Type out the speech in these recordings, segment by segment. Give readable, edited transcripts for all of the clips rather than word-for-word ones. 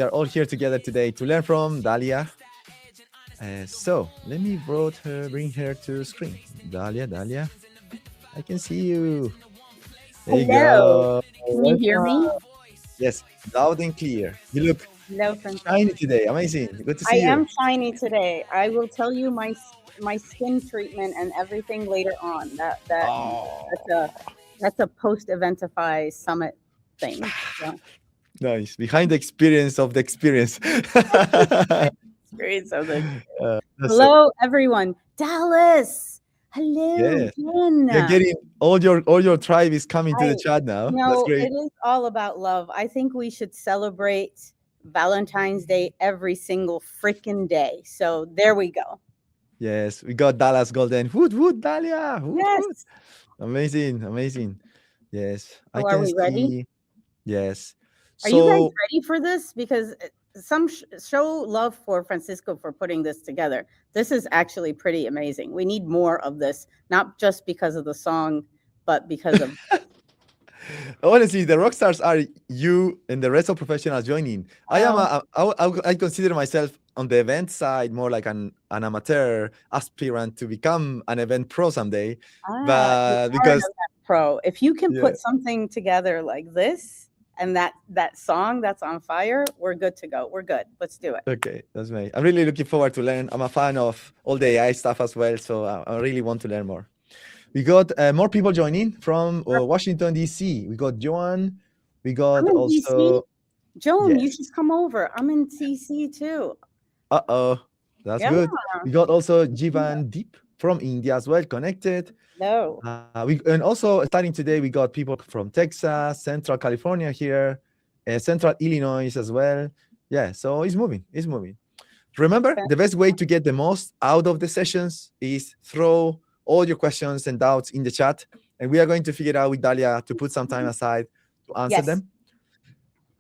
We are all here together today to learn from Dahlia. So let me bring her to screen. Dahlia, I can see you. There you Hello. go. Can you hear Welcome. me? Yes, loud and clear. You look Hello, Francisco. shiny today. Amazing. Good to I see you. am shiny today. I will tell you my skin treatment and everything later on. That's Oh, a post Eventify summit thing. So nice. Behind the experience of the experience. great. So the That's so hello everyone. Dallas. Hello, yeah. You're Jen. getting all your tribe is coming to the I chat now. That's No, great. it is all about love. I think we should celebrate Valentine's Day every single freaking day. So there we go. Yes, we got Dallas Golden. Wood, Dahlia. Wood. Yes. Amazing. Yes, I So are can we ready? see. Yes. Are you guys So, ready for this? Because show love for Francisco for putting this together. This is actually pretty amazing. We need more of this, not just because of the song, but because of honestly, the rock stars are you and the rest of professionals joining. I am oh, I consider myself on the event side more like an amateur aspirant to become an event pro someday. you But are an because event pro. If you can yeah, put something together like this and that song that's on fire, we're good to go. We're good. Let's do it. okay, that's me. I'm really looking forward to learn. I'm a fan of all the AI stuff as well, so I really want to learn more. We got more people joining from Washington D.C. We got Joan. We I'm got in DC. also Joan, you should yes. come over. I'm in DC too. Uh-oh. That's Yeah. good. We got also Jivan Deep from India as well, connected. No. We and also starting today, we got people from Texas, Central California here, Central Illinois as well. Yeah, so it's moving. It's moving. Remember, the best way to get the most out of the sessions is throw all your questions and doubts in the chat, and we are going to figure out with Dalia to put some time aside to answer Yes, them.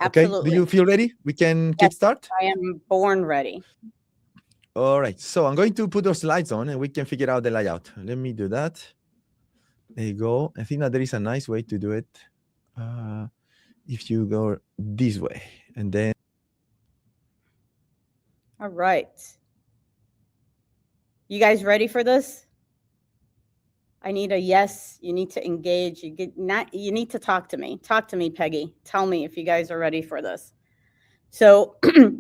Okay, do absolutely. you feel ready? We can Yes, kickstart. I am born ready. All right, so I'm going to put those slides on and we can figure out the layout. Let me do that. There you go. I think that there is a nice way to do it. Uh, if you go this way and then All right. You guys ready for this? I need a yes. You need to engage. You need to talk to me. Talk to me, Peggy. Tell me if you guys are ready for this. So,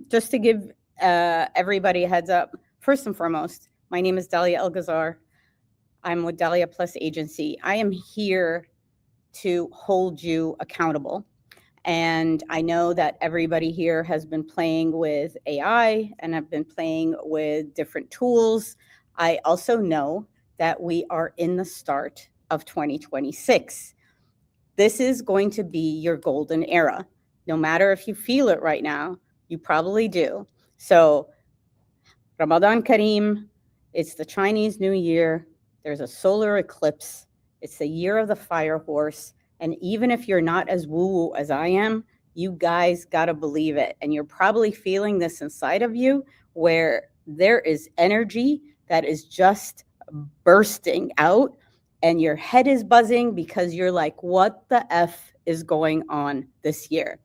just to give everybody a heads up, first and foremost, my name is Dahlia El Gazzar. I'm with Dahlia+Agency. I am here to hold you accountable. And I know that everybody here has been playing with AI and have been playing with different tools. I also know that we are in the start of 2026. This is going to be your golden era. No matter if you feel it right now, you probably do. So, Ramadan Kareem, it's the Chinese New Year, there's a solar eclipse, it's the year of the fire horse. And even if you're not as woo woo as I am, you guys got to believe it. And you're probably feeling this inside of you where there is energy that is just bursting out and your head is buzzing because you're like, what the F is going on this year?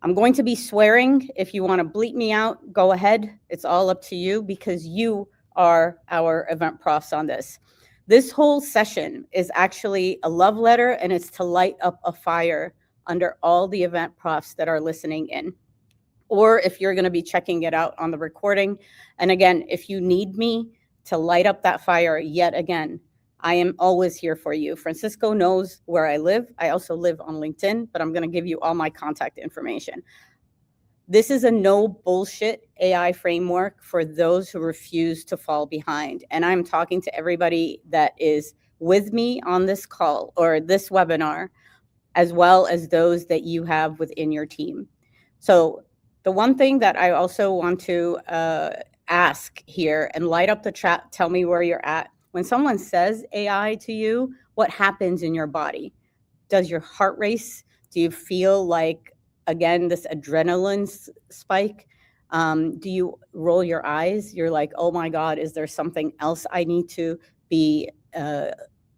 I'm going to be swearing. If you want to bleep me out, go ahead. It's all up to you because you are our event profs on this. This whole session is actually a love letter and it's to light up a fire under all the event profs that are listening in. Or if you're going to be checking it out on the recording. And again, if you need me to light up that fire yet again, I am always here for you. Francisco knows where I live. I also live on LinkedIn, but I'm going to give you all my contact information. This is a no bullshit AI framework for those who refuse to fall behind. And I'm talking to everybody that is with me on this call or this webinar, as well as those that you have within your team. So, the one thing that I also want to ask here and light up the chat, tell me where you're at. When someone says AI to you, what happens in your body? Does your heart race? Do you feel like, again, this adrenaline spike? Do you roll your eyes? You're like, oh my God, is there something else I need to be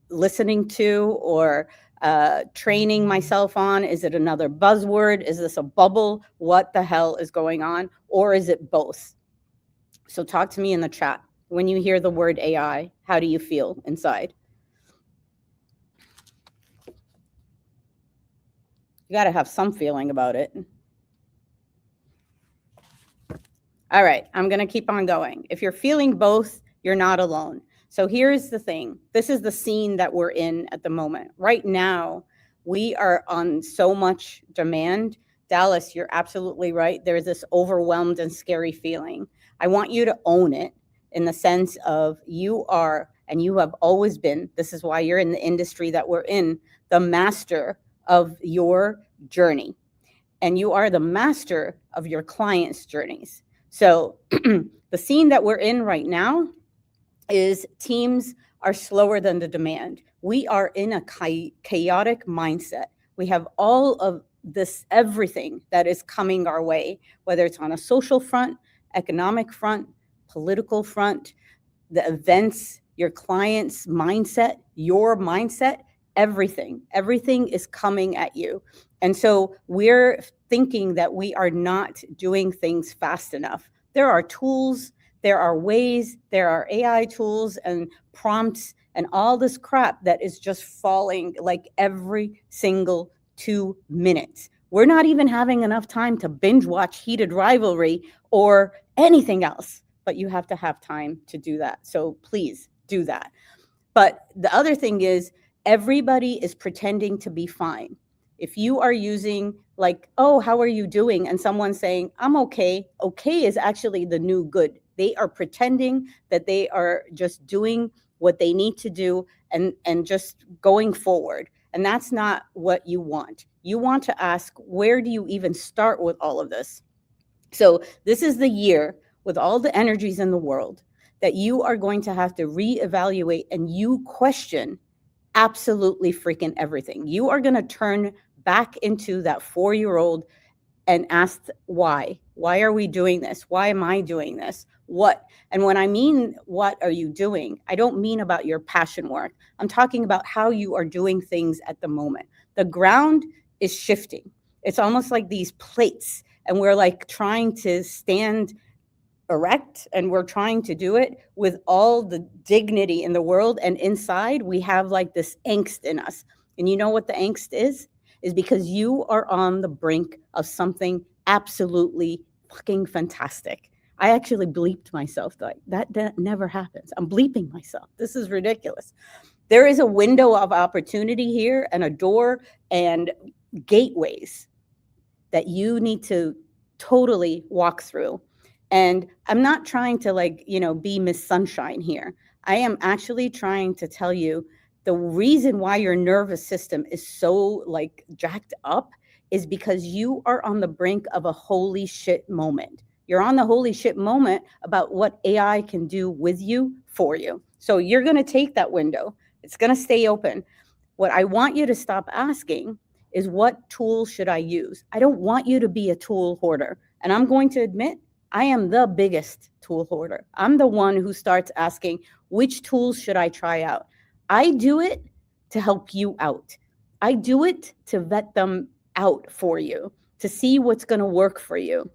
listening to? Or training myself on? Is it another buzzword? Is this a bubble? What the hell is going on? Or is it both? So talk to me in the chat. When you hear the word AI, how do you feel inside? You got to have some feeling about it. All right, I'm going to keep on going. If you're feeling both, you're not alone. So here's the thing. This is the scene that we're in at the moment. Right now, we are on so much demand. Dallas, you're absolutely right. There's this overwhelmed and scary feeling. I want you to own it in the sense of you are, and you have always been, this is why you're in the industry that we're in, the master of your journey. And you are the master of your clients' journeys. So the scene that we're in right now is teams are slower than the demand. We are in a chaotic mindset. We have all of this, everything that is coming our way, whether it's on a social front, economic front, political front, the events, your clients' mindset, your mindset, everything is coming at you. And so we're thinking that we are not doing things fast enough. There are tools, there are ways, there are AI tools and prompts and all this crap that is just falling like every single 2 minutes. We're not even having enough time to binge watch Heated Rivalry or anything else, but you have to have time to do that. So please do that. But the other thing is, everybody is pretending to be fine. If you are using like, oh, how are you doing? And someone's saying, I'm okay. Okay is actually the new good. They are pretending that they are just doing what they need to do and just going forward. And that's not what you want. You want to ask, where do you even start with all of this? So this is the year with all the energies in the world that you are going to have to reevaluate and you question absolutely freaking everything. You are going to turn back into that 4-year-old and ask why. Why are we doing this? Why am I doing this? What? And when I mean what are you doing, I don't mean about your passion work. I'm talking about how you are doing things at the moment. The ground is shifting. It's almost like these plates, and we're like trying to stand erect, and we're trying to do it with all the dignity in the world. And inside we have like this angst in us. And you know what the angst is because you are on the brink of something absolutely fucking fantastic. I actually bleeped myself. That never happens. I'm bleeping myself. This is ridiculous. There is a window of opportunity here and a door and gateways that you need to totally walk through. And I'm not trying to be Miss Sunshine here. I am actually trying to tell you the reason why your nervous system is so jacked up is because you are on the brink of a holy shit moment. You're on the holy shit moment about what AI can do with you, for you. So you're going to take that window. It's going to stay open. What I want you to stop asking is, what tools should I use? I don't want you to be a tool hoarder. And I'm going to admit, I am the biggest tool hoarder. I'm the one who starts asking, which tools should I try out? I do it to help you out. I do it to vet them out for you, to see what's going to work for you.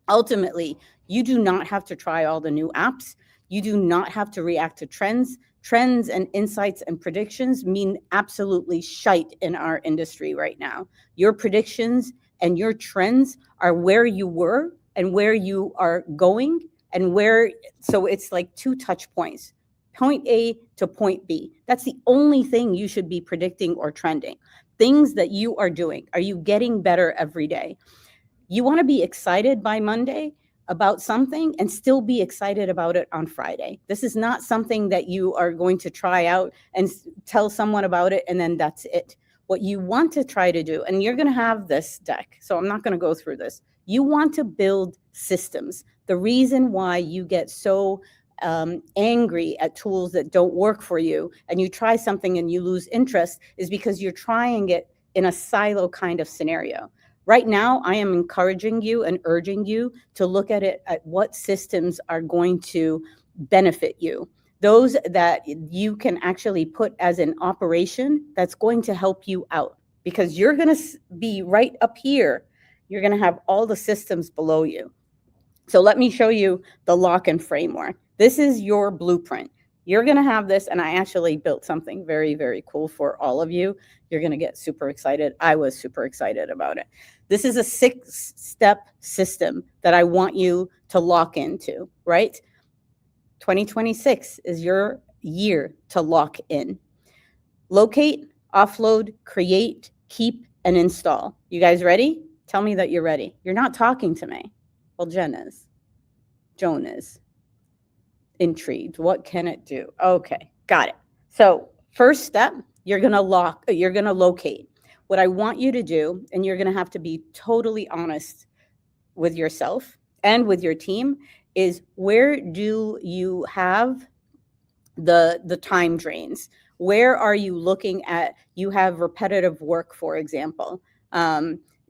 Ultimately, you do not have to try all the new apps. You do not have to react to trends. Trends and insights and predictions mean absolutely shite in our industry right now. Your predictions and your trends are where you were and where you are going, and so it's like 2 touch points, point A to point B. That's the only thing you should be predicting or trending. Things that you are doing. Are you getting better every day? You want to be excited by Monday about something and still be excited about it on Friday. This is not something that you are going to try out and tell someone about it and then that's it. What you want to try to do, and you're going to have this deck, so I'm not going to go through this. You want to build systems. The reason why you get so angry at tools that don't work for you and you try something and you lose interest is because you're trying it in a silo kind of scenario. Right now, I am encouraging you and urging you to look at it at what systems are going to benefit you. those that you can actually put as an operation that's going to help you out, because you're going to be right up here. You're going to have all the systems below you. So let me show you the lock-in framework. This is your blueprint. You're going to have this, and I actually built something very, very cool for all of you. You're going to get super excited. I was super excited about it. This is a 6-step system that I want you to lock into, right? 2026 is your year to lock in. Locate, offload, create, keep, and install. You guys ready? Tell me that you're ready. You're not talking to me. Well, Jen is. Joan is. Intrigued. What can it do? Okay, got it. So first step, you're gonna locate. What I want you to do, and you're gonna have to be totally honest with yourself and with your team, is where do you have the time drains? Where are you looking at, you have repetitive work, for example.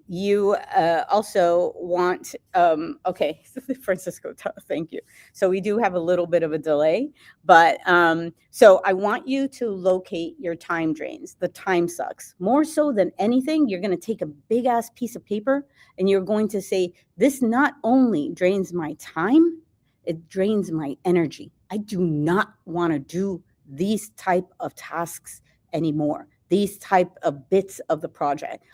You also want, okay, Francisco, thank you. So we do have a little bit of a delay, but so I want you to locate your time drains, the time sucks. More so than anything, you're going to take a big ass piece of paper and you're going to say, this not only drains my time, it drains my energy. I do not want to do these type of tasks anymore, these type of bits of the project.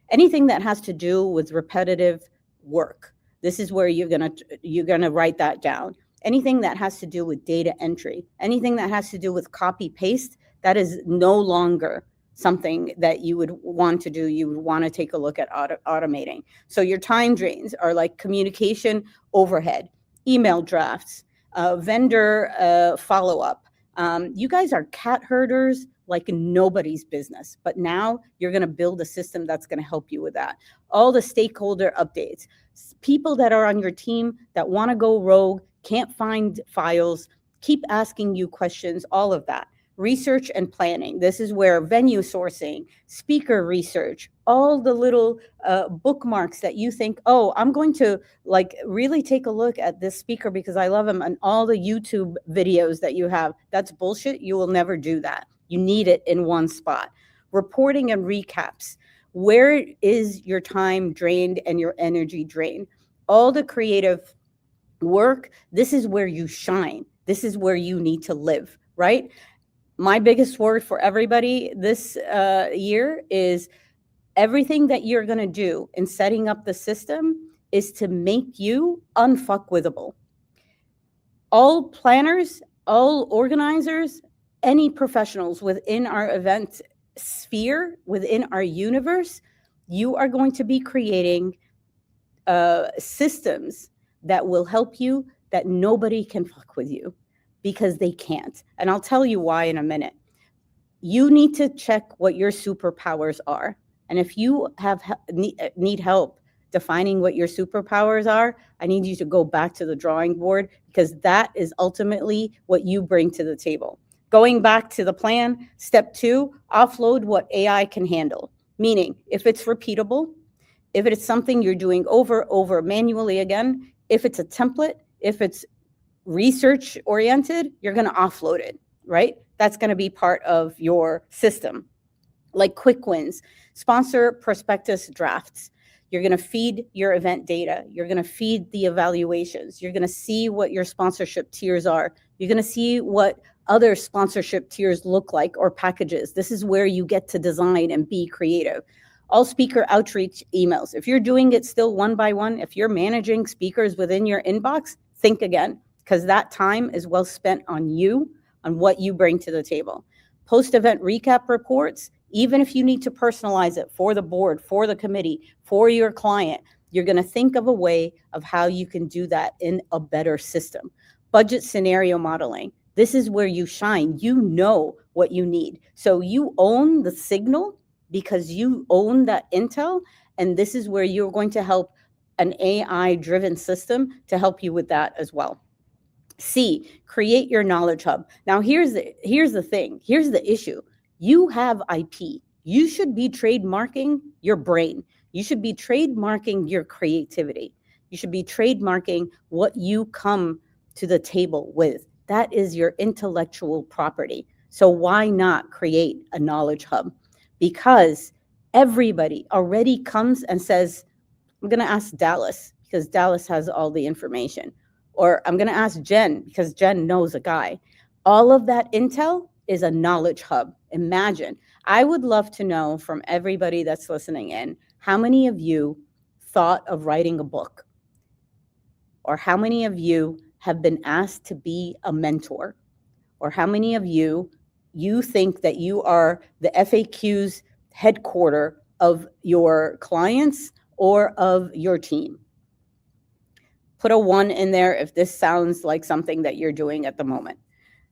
Anything that has to do with repetitive work, this is where you're gonna write that down. Anything that has to do with data entry, anything that has to do with copy paste, that is no longer something that you would want to do. You would want to take a look at automating. So your time drains are like communication overhead, email drafts, vendor follow-up. You guys are cat herders like nobody's business, but now you're going to build a system that's going to help you with that. All the stakeholder updates, people that are on your team that want to go rogue, can't find files, keep asking you questions, all of that. Research and planning. This is where venue sourcing, speaker research, all the little bookmarks that you think, oh, I'm going to like really take a look at this speaker because I love him, and all the YouTube videos that you have. That's bullshit. You will never do that. You need it in one spot. Reporting and recaps. Where is your time drained and your energy drained? All the creative work, this is where you shine. This is where you need to live, right? My biggest word for everybody this year is everything that you're going to do in setting up the system is to make you unfuckwithable. All planners, all organizers, any professionals within our event sphere, within our universe, you are going to be creating systems that will help you, that nobody can fuck with you, because they can't. And I'll tell you why in a minute. You need to check what your superpowers are. And if you need help defining what your superpowers are, I need you to go back to the drawing board, because that is ultimately what you bring to the table. Going back to the plan, step 2, offload what AI can handle. Meaning, if it's repeatable, if it's something you're doing over manually again, if it's a template, if it's research oriented, you're going to offload it, right? That's going to be part of your system. Like quick wins, sponsor prospectus drafts. You're going to feed your event data. You're going to feed the evaluations. You're going to see what your sponsorship tiers are. You're going to see what other sponsorship tiers look like, or packages. This is where you get to design and be creative. All speaker outreach emails. If you're doing it still one by one, if you're managing speakers within your inbox, think again, because that time is well spent on you, on what you bring to the table. Post-event recap reports, even if you need to personalize it for the board, for the committee, for your client, you're going to think of a way of how you can do that in a better system. Budget scenario modeling. This is where you shine. You know what you need. So you own the signal because you own that intel, and this is where you're going to help an AI-driven system to help you with that as well. C, create your knowledge hub. Now, here's the thing. Here's the issue. You have IP. You should be trademarking your brain. You should be trademarking your creativity. You should be trademarking what you come to the table with. That is your intellectual property. So why not create a knowledge hub? Because everybody already comes and says, I'm going to ask Dallas because Dallas has all the information. Or I'm going to ask Jen because Jen knows a guy. All of that intel is a knowledge hub. Imagine. I would love to know from everybody that's listening in, how many of you thought of writing a book? Or how many of you have been asked to be a mentor? Or how many of you think that you are the FAQ's headquarter of your clients or of your team? Put a 1 in there if this sounds like something that you're doing at the moment.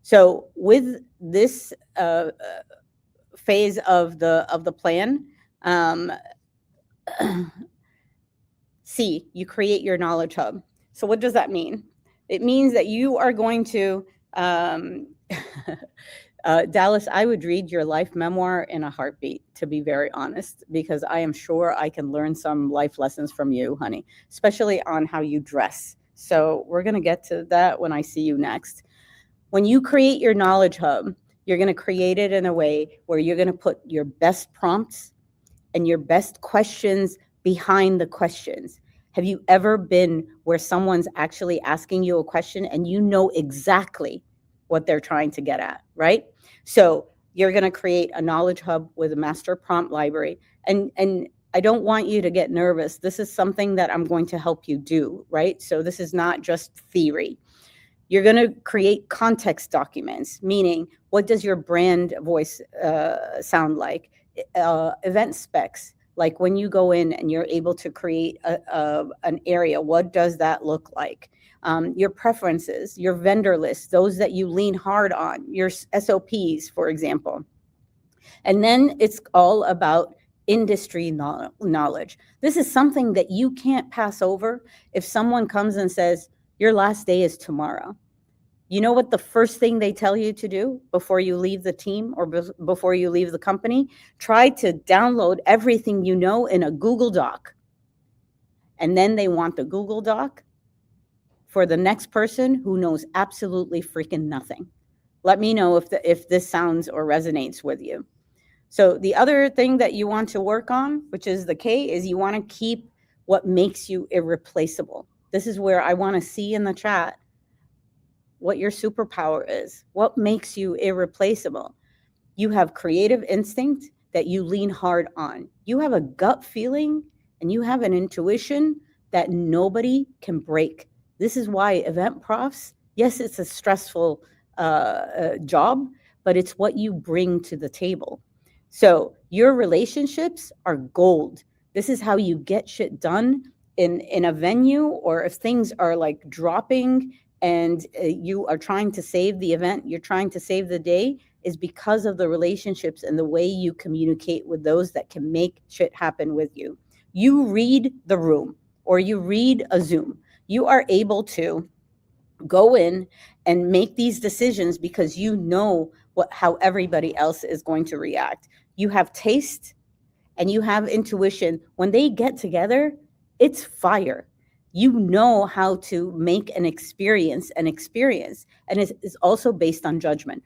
So with this phase of the plan, C, you create your knowledge hub. So what does that mean? It means that you are going to Dallas, I would read your life memoir in a heartbeat, to be very honest, because I am sure I can learn some life lessons from you, honey, especially on how you dress. So we're going to get to that when I see you next. When you create your knowledge hub, you're going to create it in a way where you're going to put your best prompts and your best questions behind the questions. Have you ever been where someone's actually asking you a question and you know exactly what they're trying to get at, right? So you're going to create a knowledge hub with a master prompt library. And I don't want you to get nervous. This is something that I'm going to help you do, right? So this is not just theory. You're going to create context documents, meaning what does your brand voice sound like? Event specs, like when you go in and you're able to create an area, what does that look like? Your preferences, your vendor list, those that you lean hard on, your SOPs, for example. And then it's all about industry knowledge. This is something that you can't pass over. If someone comes and says, your last day is tomorrow, you know what the first thing they tell you to do before you leave the team or before you leave the company? Try to download everything you know in a Google Doc. And then they want the Google Doc for the next person who knows absolutely freaking nothing. Let me know if this sounds or resonates with you. So the other thing that you want to work on, which is the K, is you want to keep what makes you irreplaceable. This is where I want to see in the chat what your superpower is. What makes you irreplaceable? You have creative instinct that you lean hard on. You have a gut feeling and you have an intuition that nobody can break. This is why event profs, yes, it's a stressful job, but it's what you bring to the table. So your relationships are gold. This is how you get shit done in a venue, or if things are like dropping and you are trying to save the event, you're trying to save the day, is because of the relationships and the way you communicate with those that can make shit happen with you. You read the room or you read a Zoom. You are able to go in and make these decisions because you know how everybody else is going to react. You have taste and you have intuition. When they get together, it's fire. You know how to make an experience, and it's also based on judgment.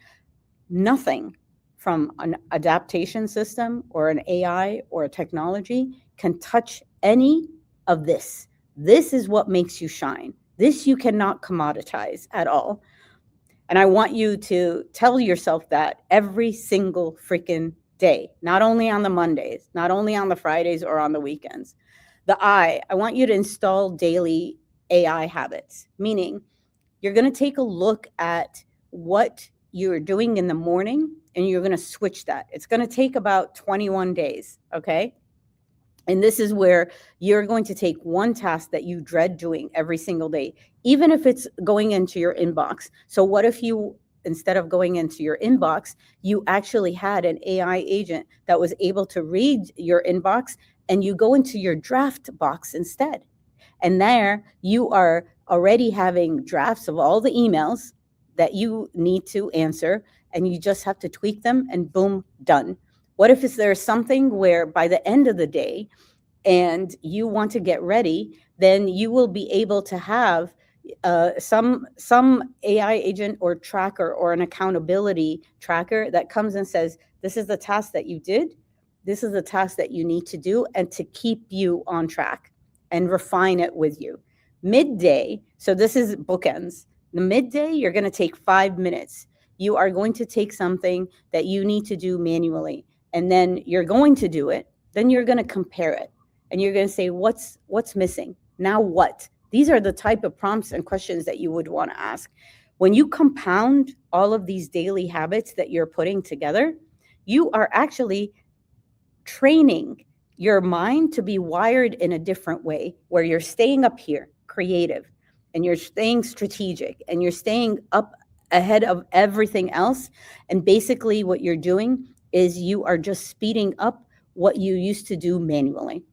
Nothing from an adaptation system or an AI or a technology can touch any of this. This is what makes you shine. This you cannot commoditize at all. And I want you to tell yourself that every single freaking day, not only on the Mondays, not only on the Fridays or on the weekends. The I want you to install daily AI habits, meaning you're going to take a look at what you're doing in the morning and you're going to switch that. It's going to take about 21 days, okay? And this is where you're going to take one task that you dread doing every single day, even if it's going into your inbox. So what if you, instead of going into your inbox, you actually had an AI agent that was able to read your inbox and you go into your draft box instead. And there you are already having drafts of all the emails that you need to answer, and you just have to tweak them and boom, done. What if there's something where by the end of the day and you want to get ready, then you will be able to have some AI agent or tracker or an accountability tracker that comes and says, this is the task that you did, this is the task that you need to do, and to keep you on track and refine it with you. Midday, so this is bookends. The midday, you're going to take 5 minutes. You are going to take something that you need to do manually, and then you're going to do it. Then you're going to compare it, and you're going to say, what's missing? Now what? These are the type of prompts and questions that you would want to ask. When you compound all of these daily habits that you're putting together, you are actually training your mind to be wired in a different way, where you're staying up here, creative, and you're staying strategic, and you're staying up ahead of everything else. And basically what you're doing is you are just speeding up what you used to do manually.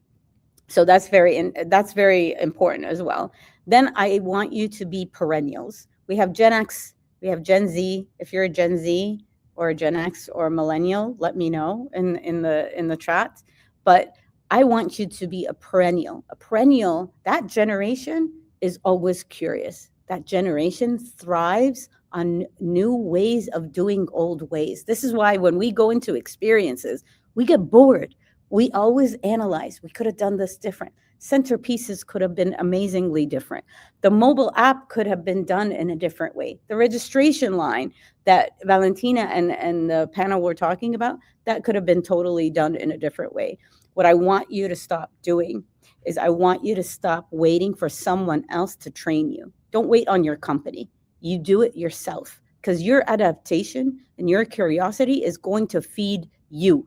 So that's very important as well. Then I want you to be perennials. We have Gen X, we have Gen Z. If you're a Gen Z or a Gen X or a millennial, let me know in the chat. But I want you to be a perennial. A perennial, that generation is always curious. That generation thrives on new ways of doing old ways. This is why when we go into experiences, we get bored. We always analyze. We could have done this different. Centerpieces could have been amazingly different. The mobile app could have been done in a different way. The registration line that Valentina and the panel were talking about, that could have been totally done in a different way. What I want you to stop doing is I want you to stop waiting for someone else to train you. Don't wait on your company. You do it yourself, because your adaptation and your curiosity is going to feed you,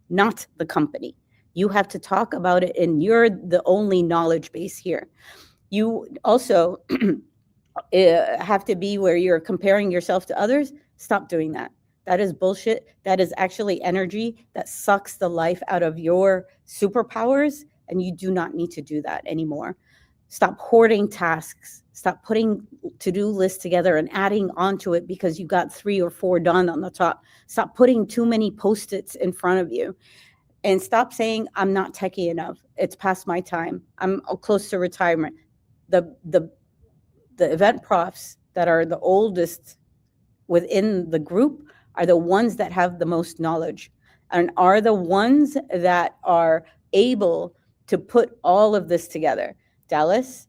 not the company. You have to talk about it, and you're the only knowledge base here. You also have to be where you're comparing yourself to others. Stop doing that. That is bullshit. That is actually energy that sucks the life out of your superpowers, and you do not need to do that anymore. Stop hoarding tasks. Stop putting to-do lists together and adding onto it because you got 3 or 4 done on the top. Stop putting too many Post-its in front of you. And stop saying, I'm not techie enough. It's past my time. I'm close to retirement. The event profs that are the oldest within the group are the ones that have the most knowledge and are the ones that are able to put all of this together. Dallas,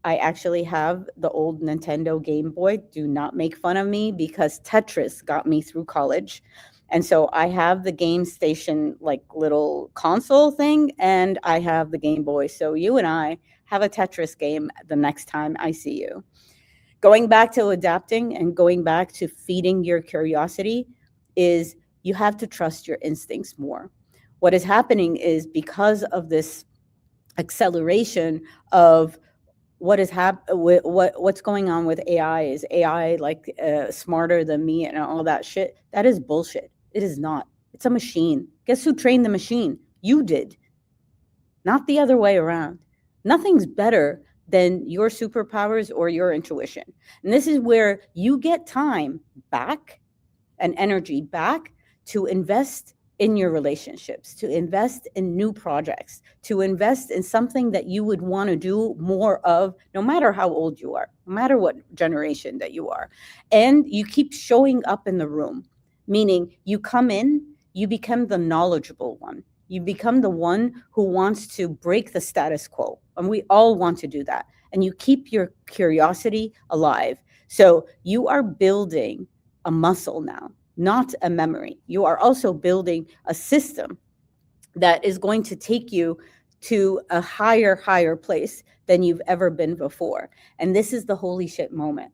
I actually have the old Nintendo Game Boy. Do not make fun of me, because Tetris got me through college. And so I have the game station, like little console thing, and I have the Game Boy. So you and I have a Tetris game the next time I see you. Going back to adapting and going back to feeding your curiosity is you have to trust your instincts more. What is happening is, because of this acceleration of what's going on with AI, is AI like smarter than me and all that shit? That is bullshit. It is not. It's a machine. Guess who trained the machine? You did. Not the other way around. Nothing's better than your superpowers or your intuition. And this is where you get time back and energy back to invest in your relationships, to invest in new projects, to invest in something that you would want to do more of, no matter how old you are, no matter what generation that you are. And you keep showing up in the room, meaning you come in, you become the knowledgeable one. You become the one who wants to break the status quo. And we all want to do that. And you keep your curiosity alive. So you are building a muscle now, not a memory. You are also building a system that is going to take you to a higher place than you've ever been before. And this is the holy shit moment.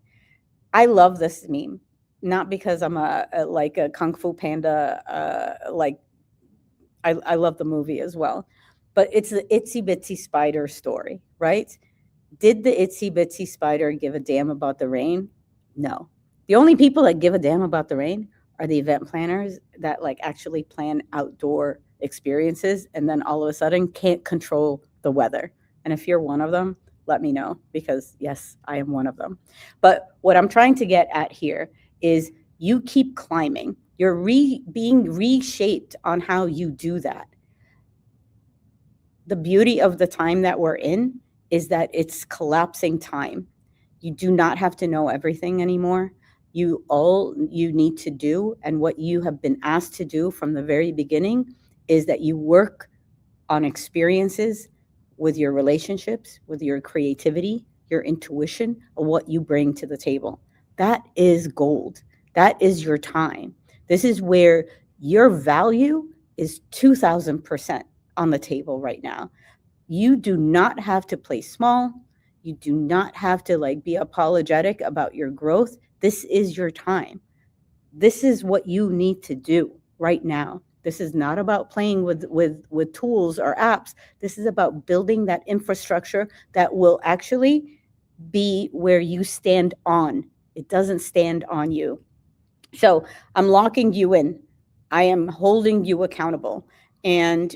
I love this meme, not because I'm a Kung Fu Panda, I love the movie as well, but it's the itsy bitsy spider story, right? Did the itsy bitsy spider give a damn about the rain? No. The only people that give a damn about the rain are the event planners that like actually plan outdoor experiences and then all of a sudden can't control the weather. And if you're one of them, let me know, because yes, I am one of them. But what I'm trying to get at here is you keep climbing. You're being reshaped on how you do that. The beauty of the time that we're in is that it's collapsing time. You do not have to know everything anymore. All you need to do, and what you have been asked to do from the very beginning, is that you work on experiences with your relationships, with your creativity, your intuition, of what you bring to the table. That is gold. That is your time. This is where your value is 2000% on the table right now. You do not have to play small. You do not have to like be apologetic about your growth. This is your time. This is what you need to do right now. This is not about playing with tools or apps. This is about building that infrastructure that will actually be where you stand on. It doesn't stand on you. So I'm locking you in. I am holding you accountable. And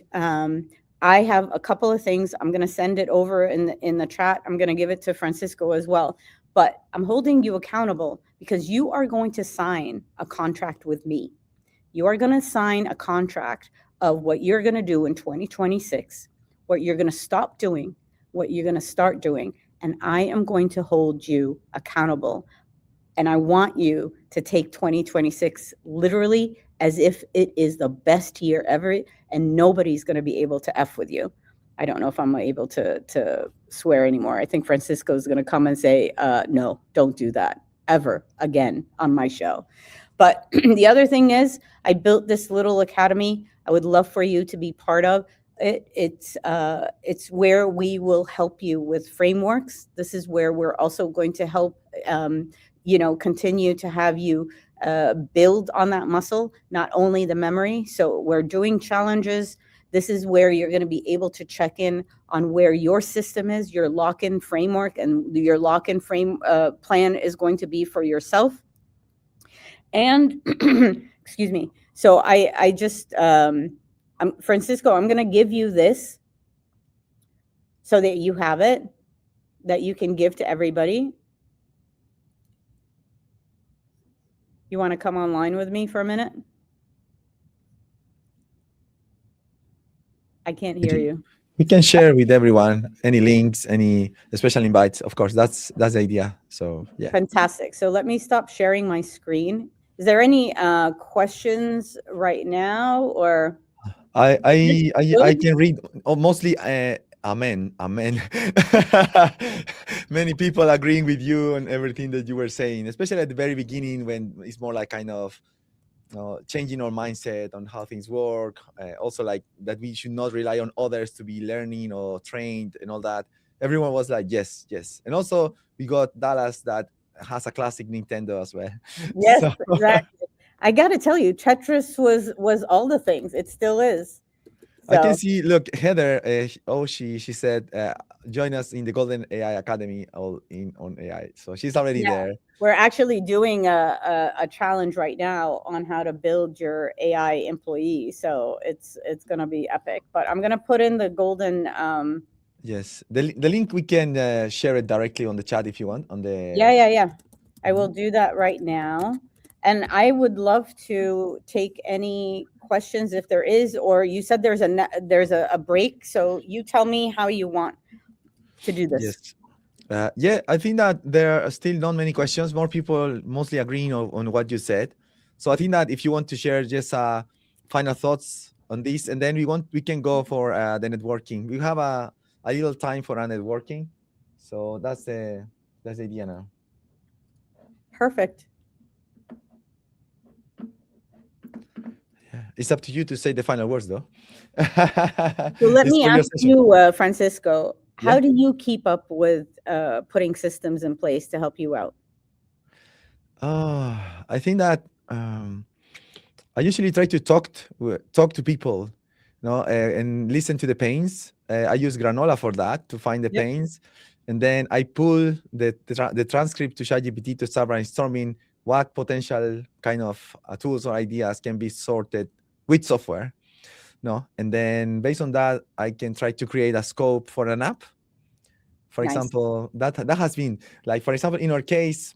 I have a couple of things. I'm going to send it over in the chat. I'm going to give it to Francisco as well. But I'm holding you accountable because you are going to sign a contract with me. You are going to sign a contract of what you're going to do in 2026, what you're going to stop doing, what you're going to start doing. And I am going to hold you accountable. And I want you to take 2026 literally as if it is the best year ever, and nobody's going to be able to F with you. I don't know if I'm able to swear anymore. I think Francisco is going to come and say, no, don't do that ever again on my show. But the other thing is, I built this little academy. I would love for you to be part of it. It's where we will help you with frameworks. This is where we're also going to help continue to have you build on that muscle, not only the memory. So we're doing challenges. This is where you're going to be able to check in on where your system is, your lock-in framework, and your lock-in plan is going to be for yourself. And excuse me. So I just, Francisco, I'm going to give you this so that you have it, that you can give to everybody. You want to come online with me for a minute? I can't hear you. We can share with everyone any links, any special invites. Of course, that's the idea. So yeah. Fantastic. So let me stop sharing my screen. Is there any questions right now, or? I can read mostly amen. Many people agreeing with you on everything that you were saying, especially at the very beginning when it's more like kind of changing our mindset on how things work. Also like that we should not rely on others to be learning or trained and all that. Everyone was like, yes. And also we got Dallas that has a classic Nintendo as well. Yes, so. Exactly. I got to tell you, Tetris was all the things. It still is. So. I can see, look, Heather, she said, join us in the Golden AI Academy on AI. So she's already there. We're actually doing a challenge right now on how to build your AI employee. So it's going to be epic. But I'm going to put in the golden... Yes, the link, we can share it directly on the chat if you want. On the Yeah. I will do that right now. And I would love to take any questions if there is, or you said there's a break. So you tell me how you want to do this. Yes. I think that there are still not many questions. More people mostly agreeing on what you said. So I think that if you want to share just final thoughts on this, and then we can go for the networking. We have a little time for our networking. So that's the idea now. Perfect. It's up to you to say the final words, though. So let me ask you, Francisco, how do you keep up with putting systems in place to help you out? I think that I usually try to talk to people, and listen to the pains. I use Granola for that, to find the pains. And then I pull the transcript to ChatGPT to start brainstorming what potential kind of tools or ideas can be sorted with software. And then based on that, I can try to create a scope for an app. For example, that has been like, for example, in our case,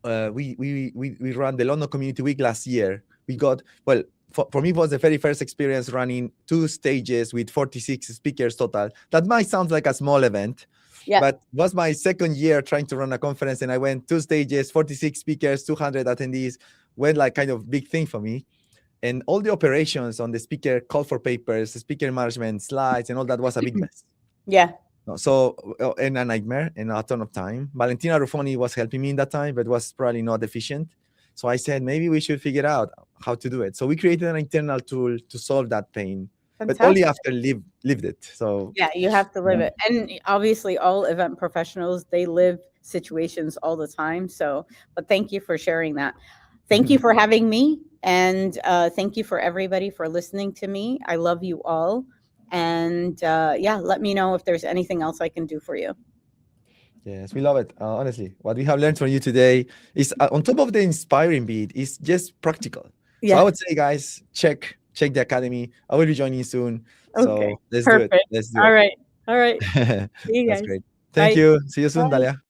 we ran the London Community Week last year. We got, well, for me, it was the very first experience running 2 stages with 46 speakers total. That might sound like a small event, Yeah. but it was my second year trying to run a conference, and I went 2 stages, 46 speakers, 200 attendees, went like kind of big thing for me. And all the operations on the speaker call for papers, speaker management, slides, and all that was a big mess. Yeah. So, and a nightmare and a ton of time. Valentina Ruffoni was helping me in that time, but was probably not efficient. So I said, maybe we should figure out how to do it. So we created an internal tool to solve that pain, Fantastic. but only after lived it. So yeah, you have to live it. And obviously all event professionals, they live situations all the time. So, but thank you for sharing that. Thank you for having me. And thank you for everybody for listening to me. I love you all. And yeah, let me know if there's anything else I can do for you. Yes, we love it. Honestly, what we have learned from you today is on top of the inspiring bit, is just practical. Yeah. So I would say, guys, check the academy. I will be joining you soon. Okay. So let's Perfect. do it. Let's do All it. right. All right. See you That's guys. great. Thank Bye. you. See you soon, Bye. Dahlia.